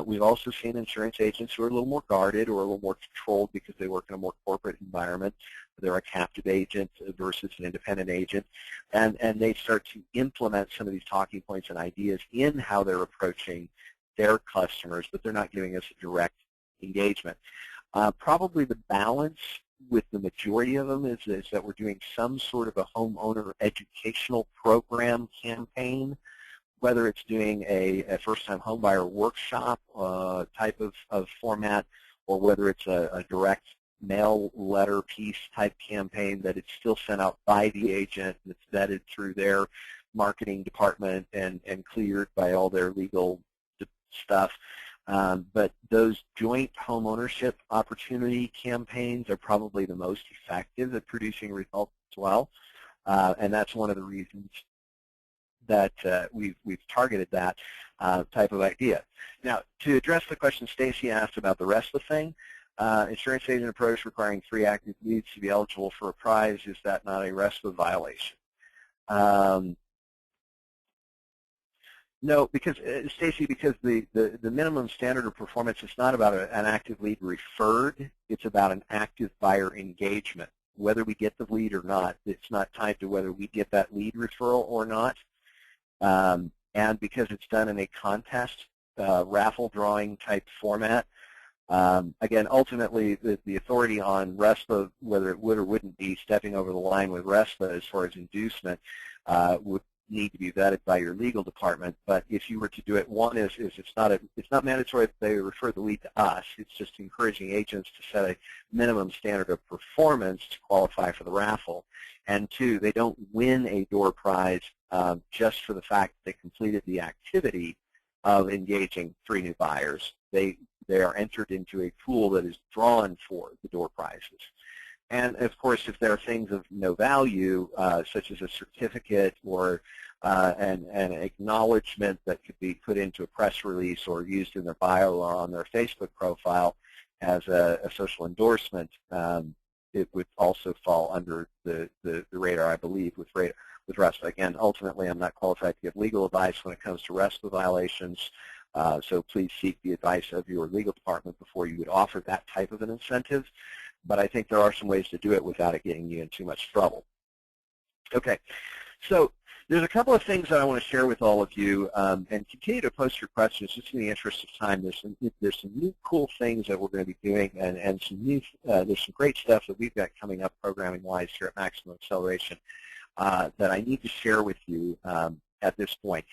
We've also seen insurance agents who are a little more guarded or a little more controlled because they work in a more corporate environment. They're a captive agent versus an independent agent, and they start to implement some of these talking points and ideas in how they're approaching their customers, but they're not giving us a direct engagement. Probably the balance with the majority of them is that we're doing some sort of a homeowner educational program campaign, whether it's doing a first-time homebuyer workshop type of format, or whether it's a direct mail letter piece type campaign that it's still sent out by the agent, and it's vetted through their marketing department and cleared by all their legal stuff. But those joint home ownership opportunity campaigns are probably the most effective at producing results as well, and that's one of the reasons that we've targeted that type of idea. Now, to address the question Stacy asked about the RESPA thing, insurance agent approach requiring 3 active leads to be eligible for a prize, is that not a RESPA violation? No, because Stacy, because the minimum standard of performance is not about an active lead referred, it's about an active buyer engagement. Whether we get the lead or not, it's not tied to whether we get that lead referral or not. And because it's done in a contest, raffle drawing type format, again, ultimately the authority on RESPA, whether it would or wouldn't be stepping over the line with RESPA as far as inducement, would need to be vetted by your legal department. But if you were to do it, one is it's not mandatory that they refer the lead to us. It's just encouraging agents to set a minimum standard of performance to qualify for the raffle. And 2, they don't win a door prize just for the fact that they completed the activity of engaging 3 new buyers. They are entered into a pool that is drawn for the door prizes. And of course, if there are things of no value, such as a certificate or an acknowledgement that could be put into a press release or used in their bio or on their Facebook profile as a social endorsement, it would also fall under the radar, I believe, with RESPA. Again, ultimately, I'm not qualified to give legal advice when it comes to RESPA violations, so please seek the advice of your legal department before you would offer that type of an incentive. But I think there are some ways to do it without it getting you in too much trouble. Okay, so there's a couple of things that I want to share with all of you, and continue to post your questions just in the interest of time. There's some new cool things that we're going to be doing, and there's some great stuff that we've got coming up programming-wise here at Maximum Acceleration that I need to share with you at this point.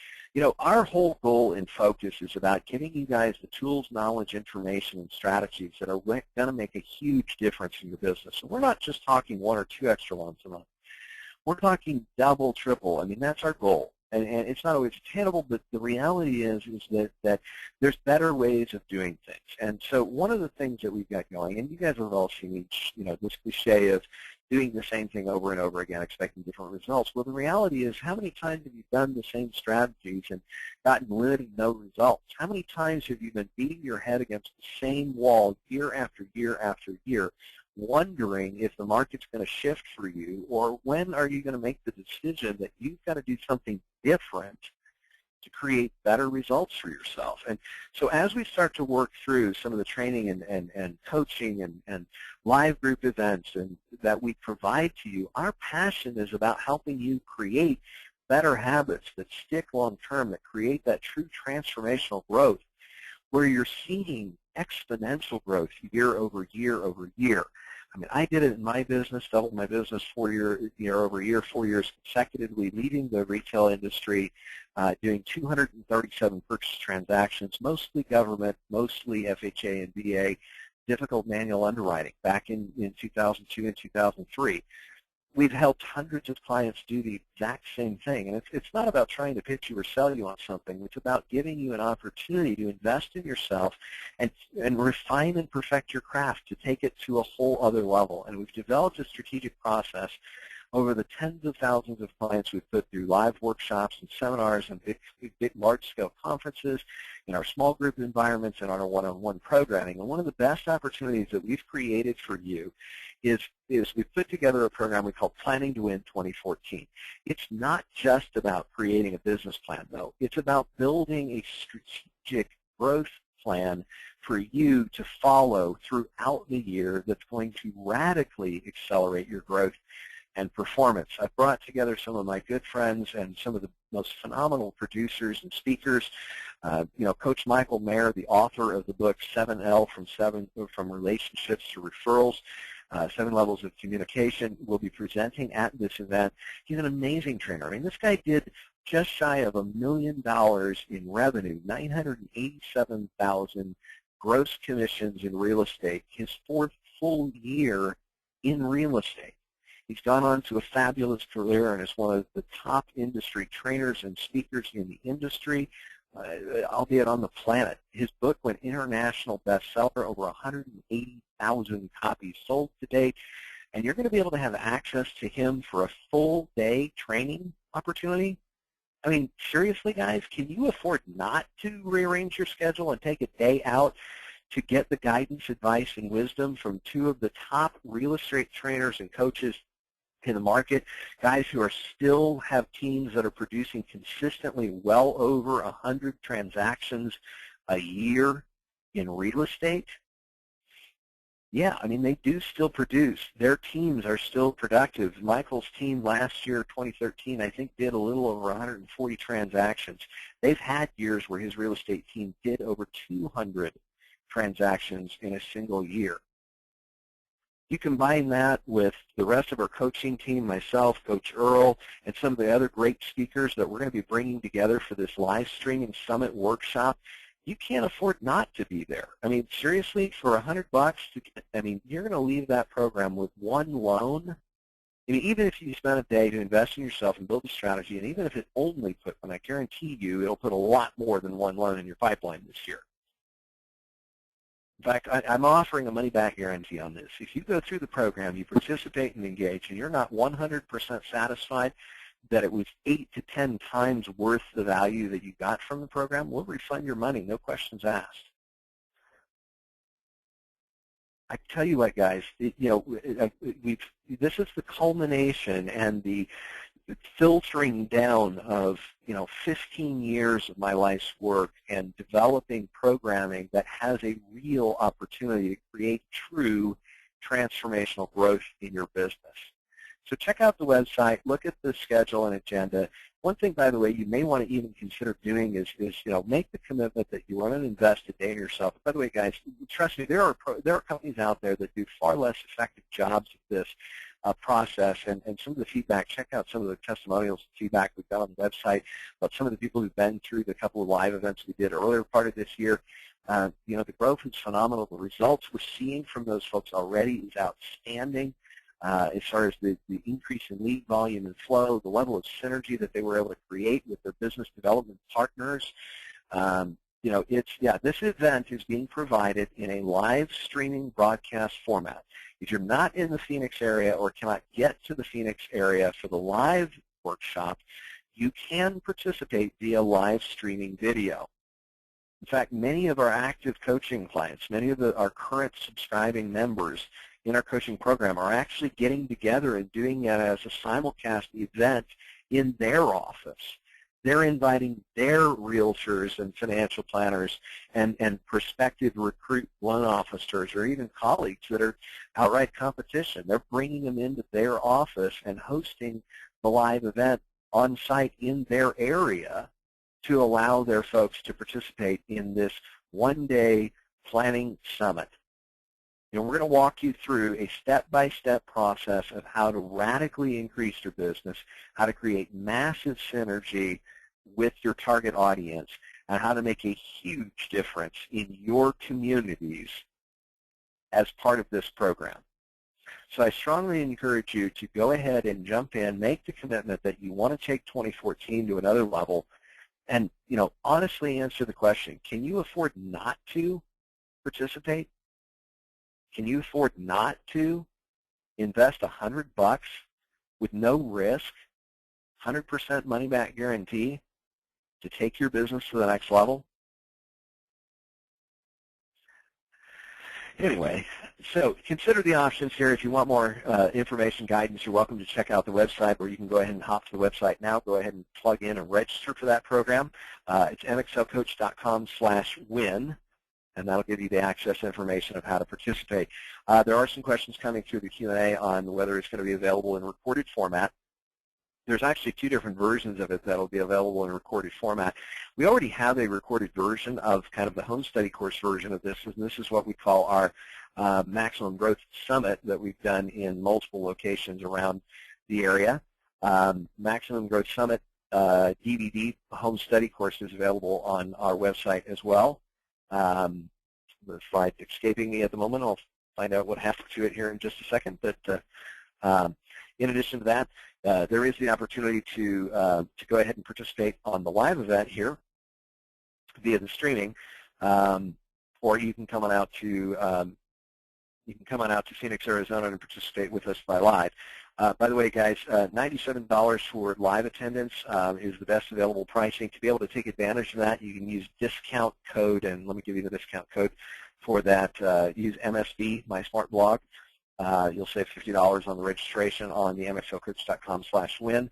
Our whole goal and focus is about giving you guys the tools, knowledge, information, and strategies that are going to make a huge difference in your business. And we're not just talking 1 or 2 extra loans a month. We're talking double, triple. I mean, that's our goal. And it's not always attainable, but the reality is that there's better ways of doing things. And so one of the things that we've got going, and you guys have all seen this cliche of doing the same thing over and over again, expecting different results. Well, the reality is, how many times have you done the same strategies and gotten literally no results? How many times have you been beating your head against the same wall year after year after year wondering if the market's going to shift for you, or when are you going to make the decision that you've got to do something different to create better results for yourself. And so as we start to work through some of the training and coaching and live group events and that we provide to you, our passion is about helping you create better habits that stick long term, that create that true transformational growth where you're seeing exponential growth year over year over year. I mean, I did it in my business, doubled my business year over year, 4 years consecutively, leading the retail industry, doing 237 purchase transactions, mostly government, mostly FHA and VA, difficult manual underwriting back in 2002 and 2003. We've helped hundreds of clients do the exact same thing. And it's not about trying to pitch you or sell you on something. It's about giving you an opportunity to invest in yourself and refine and perfect your craft to take it to a whole other level. And we've developed a strategic process over the tens of thousands of clients we've put through live workshops and seminars and big large-scale conferences, in our small group environments, and on our one-on-one programming. And one of the best opportunities that we've created for you is we've put together a program we call Planning to Win 2014. It's not just about creating a business plan, though. It's about building a strategic growth plan for you to follow throughout the year that's going to radically accelerate your growth and performance. I've brought together some of my good friends and some of the most phenomenal producers and speakers. Coach Michael Mayer, the author of the book 7L, from relationships to referrals, 7 levels of communication, will be presenting at this event. He's an amazing trainer. I mean, this guy did just shy of $1 million in revenue, 987,000 gross commissions in real estate, his 4th full year in real estate. He's gone on to a fabulous career and is one of the top industry trainers and speakers in the industry, albeit on the planet. His book went international bestseller, over 180,000 copies sold to date, and you're going to be able to have access to him for a full day training opportunity. I mean, seriously, guys, can you afford not to rearrange your schedule and take a day out to get the guidance, advice, and wisdom from 2 of the top real estate trainers and coaches in the market, guys who still have teams that are producing consistently well over 100 transactions a year in real estate? Yeah, I mean, they do still produce. Their teams are still productive. Michael's team last year, 2013, I think did a little over 140 transactions. They've had years where his real estate team did over 200 transactions in a single year. You combine that with the rest of our coaching team, myself, Coach Earl, and some of the other great speakers that we're going to be bringing together for this live streaming summit workshop, you can't afford not to be there. I mean, seriously, for $100, you're going to leave that program with one loan. I mean, even if you spend a day to invest in yourself and build a strategy, and even if it only put, and I guarantee you, it'll put a lot more than one loan in your pipeline this year. In fact, I'm offering a money-back guarantee on this. If you go through the program, you participate and engage, and you're not 100% satisfied that it was 8 to 10 times worth the value that you got from the program, we'll refund your money, no questions asked. I tell you what, guys, this is the culmination and the filtering down of 15 years of my life's work and developing programming that has a real opportunity to create true transformational growth in your business. So check out the website, look at the schedule and agenda. One thing, by the way, you may want to even consider doing is make the commitment that you want to invest a day in yourself. By the way, guys, trust me, there are companies out there that do far less effective jobs of this process, and some of the feedback. Check out some of the testimonials and feedback we've got on the website about some of the people who've been through the couple of live events we did earlier part of this year. The growth is phenomenal. The results we're seeing from those folks already is outstanding. As far as the increase in lead volume and flow, the level of synergy that they were able to create with their business development partners. This event is being provided in a live streaming broadcast format. If you're not in the Phoenix area or cannot get to the Phoenix area for the live workshop, you can participate via live streaming video. In fact, many of our active coaching clients, many of our current subscribing members in our coaching program are actually getting together and doing it as a simulcast event in their office. They're inviting their realtors and financial planners and prospective recruit loan officers or even colleagues that are outright competition. They're bringing them into their office and hosting the live event on site in their area to allow their folks to participate in this one-day planning summit. And we're going to walk you through a step-by-step process of how to radically increase your business, how to create massive synergy with your target audience, and how to make a huge difference in your communities as part of this program. So I strongly encourage you to go ahead and jump in, make the commitment that you want to take 2014 to another level, and honestly answer the question, can you afford not to participate? Can you afford not to invest $100 with no risk, 100% money back guarantee to take your business to the next level? Anyway, so consider the options here. If you want more information, guidance, you're welcome to check out the website, or you can go ahead and hop to the website now. Go ahead and plug in and register for that program. It's mxlcoach.com/win. And that'll give you the access information of how to participate. There are some questions coming through the Q&A on whether it's going to be available in recorded format. There's actually 2 different versions of it that'll be available in recorded format. We already have a recorded version of kind of the home study course version of this, and this is what we call our Maximum Growth Summit that we've done in multiple locations around the area. Maximum Growth Summit DVD home study course is available on our website as well. The slide's escaping me at the moment. I'll find out what happened to it here in just a second. But in addition to that, there is the opportunity to go ahead and participate on the live event here via the streaming, or you can come on out to Phoenix, Arizona, and participate with us by live. By the way, guys, $97 for live attendance is the best available pricing. To be able to take advantage of that, you can use discount code, and let me give you the discount code for that. Use MSB, my smart blog. You'll save $50 on the registration on the mxlcoach.com/win.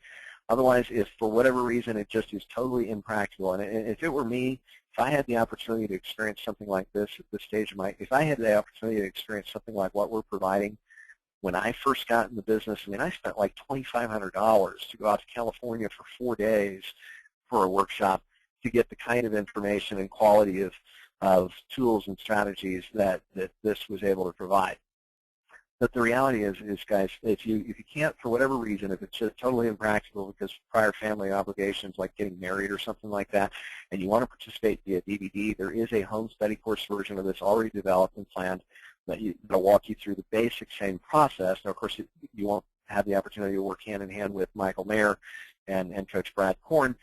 Otherwise, if for whatever reason it just is totally impractical, and if it were me, if I had the opportunity to experience something like this at this stage of my, if I had the opportunity to experience something like what we're providing, when I first got in the business, I mean, I spent like $2,500 to go out to California for 4 days for a workshop to get the kind of information and quality of tools and strategies that this was able to provide. But the reality is guys, if you can't, for whatever reason, if it's just totally impractical because prior family obligations like getting married or something like that, and you want to participate via DVD, there is a home study course version of this already developed and planned that'll walk you through the basic same process. Now, of course, you won't have the opportunity to work hand in hand with Michael Mayer and Coach Brad Korn.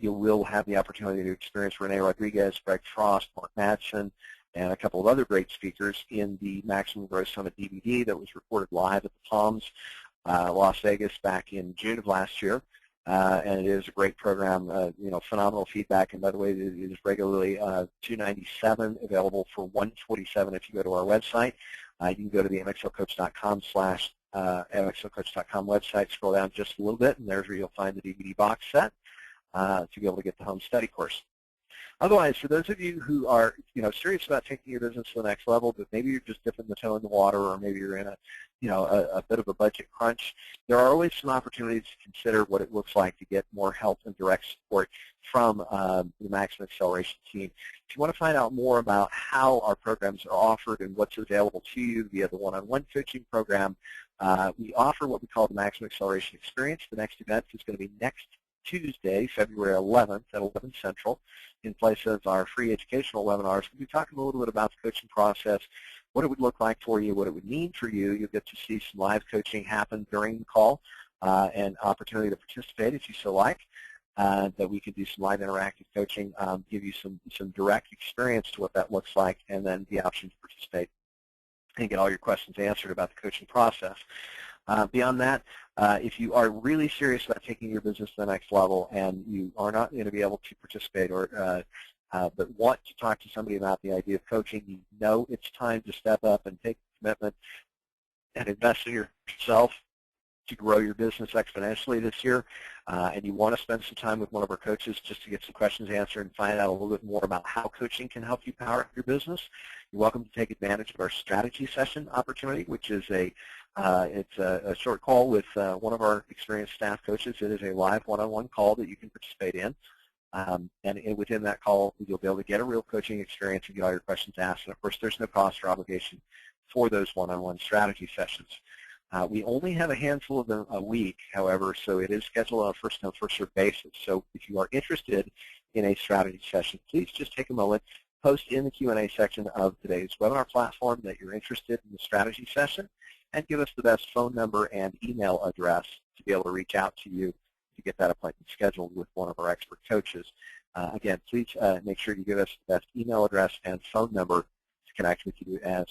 You will have the opportunity to experience Renee Rodriguez, Greg Frost, Mark Madsen, and a couple of other great speakers in the Maximum Growth Summit DVD that was recorded live at the Palms, Las Vegas back in June of last year. And it is a great program, phenomenal feedback. And by the way, it is regularly $297, available for $147 if you go to our website. You can go to the mxlcoach.com website, scroll down just a little bit, and there's where you'll find the DVD box set to be able to get the home study course. Otherwise, for those of you who are, serious about taking your business to the next level, but maybe you're just dipping the toe in the water, or maybe you're in a bit of a budget crunch, there are always some opportunities to consider what it looks like to get more help and direct support from the Maximum Acceleration team. If you want to find out more about how our programs are offered and what's available to you via the one-on-one coaching program, we offer what we call the Maximum Acceleration Experience. The next event is going to be next Tuesday, February 11th at 11 Central, in place of our free educational webinars. We'll be talking a little bit about the coaching process, what it would look like for you, what it would mean for you. You'll get to see some live coaching happen during the call and opportunity to participate if you so like, that we can do some live interactive coaching, give you some direct experience to what that looks like, and then the option to participate and get all your questions answered about the coaching process. Beyond that, if you are really serious about taking your business to the next level and you are not going to be able to participate but want to talk to somebody about the idea of coaching, you know it's time to step up and take the commitment and invest in yourself to grow your business exponentially this year, and you want to spend some time with one of our coaches just to get some questions answered and find out a little bit more about how coaching can help you power up your business, you're welcome to take advantage of our strategy session opportunity, which is it's a short call with one of our experienced staff coaches. It is a live one-on-one call that you can participate in. And within that call, you'll be able to get a real coaching experience and get all your questions asked. And, of course, there's no cost or obligation for those one-on-one strategy sessions. We only have a handful of them a week, however, so it is scheduled on a first-come, first-served basis. So if you are interested in a strategy session, please just take a moment, post in the Q&A section of today's webinar platform that you're interested in the strategy session, and give us the best phone number and email address to be able to reach out to you to get that appointment scheduled with one of our expert coaches. Again, please make sure you give us the best email address and phone number to connect with you as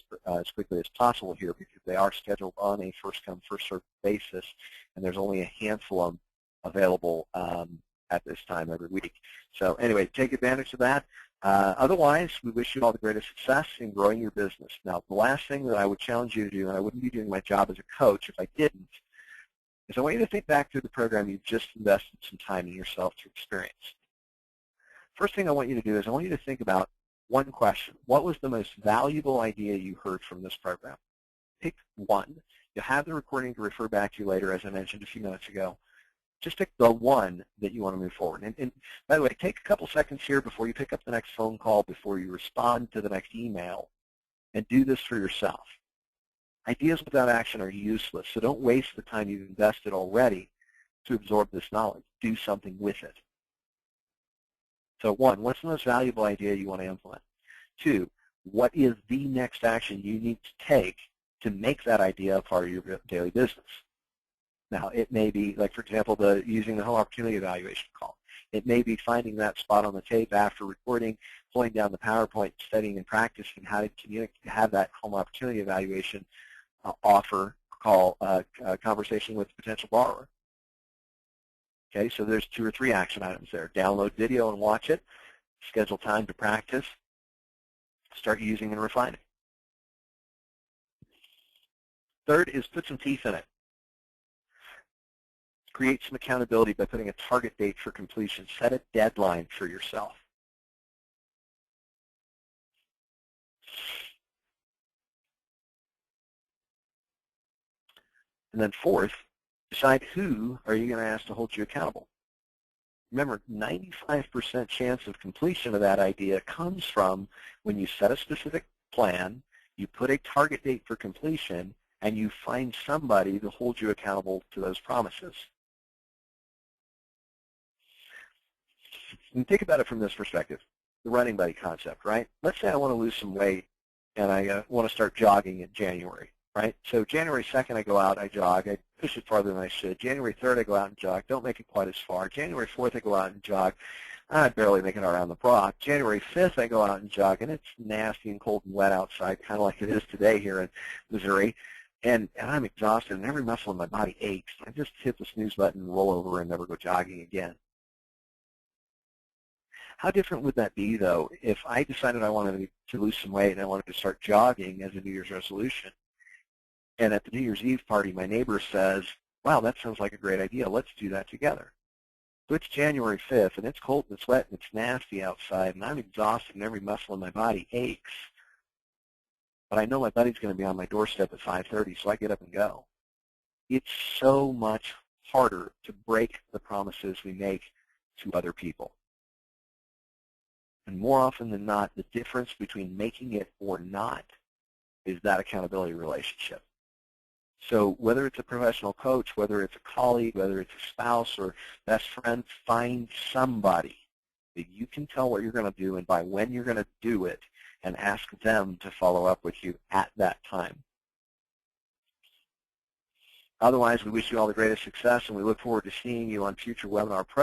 quickly as possible here, because they are scheduled on a first-come, first-served basis, and there's only a handful of them available at this time every week. So anyway, take advantage of that. Otherwise, we wish you all the greatest success in growing your business. Now, the last thing that I would challenge you to do, and I wouldn't be doing my job as a coach if I didn't, is I want you to think back through the program you've just invested some time in yourself to experience. First thing I want you to do is I want you to think about one question. What was the most valuable idea you heard from this program? Pick one. You'll have the recording to refer back to later, as I mentioned a few minutes ago. Just pick the one that you want to move forward. And by the way, take a couple seconds here before you pick up the next phone call, before you respond to the next email, and do this for yourself. Ideas without action are useless, so don't waste the time you've invested already to absorb this knowledge. Do something with it. So one, what's the most valuable idea you want to implement? Two, what is the next action you need to take to make that idea a part of your daily business? Now, it may be, like, for example, using the home opportunity evaluation call. It may be finding that spot on the tape after recording, pulling down the PowerPoint, studying and practicing how to have that home opportunity evaluation offer call conversation with a potential borrower. Okay, so there's 2 or 3 action items there. Download video and watch it. Schedule time to practice. Start using and refining. Third is put some teeth in it. Create some accountability by putting a target date for completion. Set a deadline for yourself. And then fourth, decide who are you going to ask to hold you accountable. Remember, 95% chance of completion of that idea comes from when you set a specific plan, you put a target date for completion, and you find somebody to hold you accountable to those promises. And think about it from this perspective, the running buddy concept, right? Let's say I want to lose some weight and I want to start jogging in January, right? So January 2nd I go out, I jog, I push it farther than I should. January 3rd I go out and jog, don't make it quite as far. January 4th I go out and jog, I barely make it around the block. January 5th I go out and jog, and it's nasty and cold and wet outside, kind of like it is today here in Missouri. And I'm exhausted, and every muscle in my body aches. I just hit the snooze button, roll over, and never go jogging again. How different would that be, though, if I decided I wanted to lose some weight and I wanted to start jogging as a New Year's resolution, and at the New Year's Eve party my neighbor says, wow, that sounds like a great idea, let's do that together. So it's January 5th, and it's cold and it's wet and it's nasty outside, and I'm exhausted and every muscle in my body aches. But I know my buddy's going to be on my doorstep at 5:30, so I get up and go. It's so much harder to break the promises we make to other people. And more often than not, the difference between making it or not is that accountability relationship. So whether it's a professional coach, whether it's a colleague, whether it's a spouse or best friend, find somebody that you can tell what you're going to do and by when you're going to do it, and ask them to follow up with you at that time. Otherwise, we wish you all the greatest success, and we look forward to seeing you on future webinar programs.